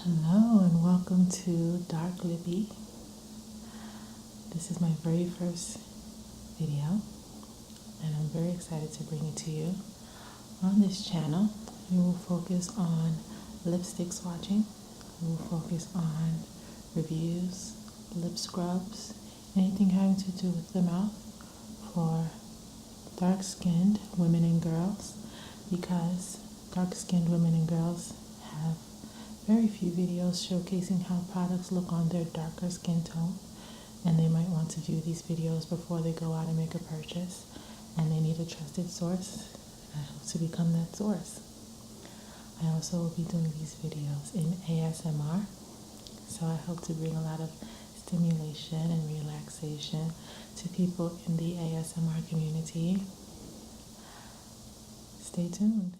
Hello and welcome to DrkLippie. This is my very first video and I'm very excited to bring it to you. On this channel, we will focus on lipstick swatching, we will focus on reviews, lip scrubs, anything having to do with the mouth for dark-skinned women and girls, because dark-skinned women and girls have very few videos showcasing how products look on their darker skin tone, and they might want to view these videos before they go out and make a purchase, and they need a trusted source. I hope to become that source. I also will be doing these videos in ASMR, so I hope to bring a lot of stimulation and relaxation to people in the ASMR community. Stay tuned.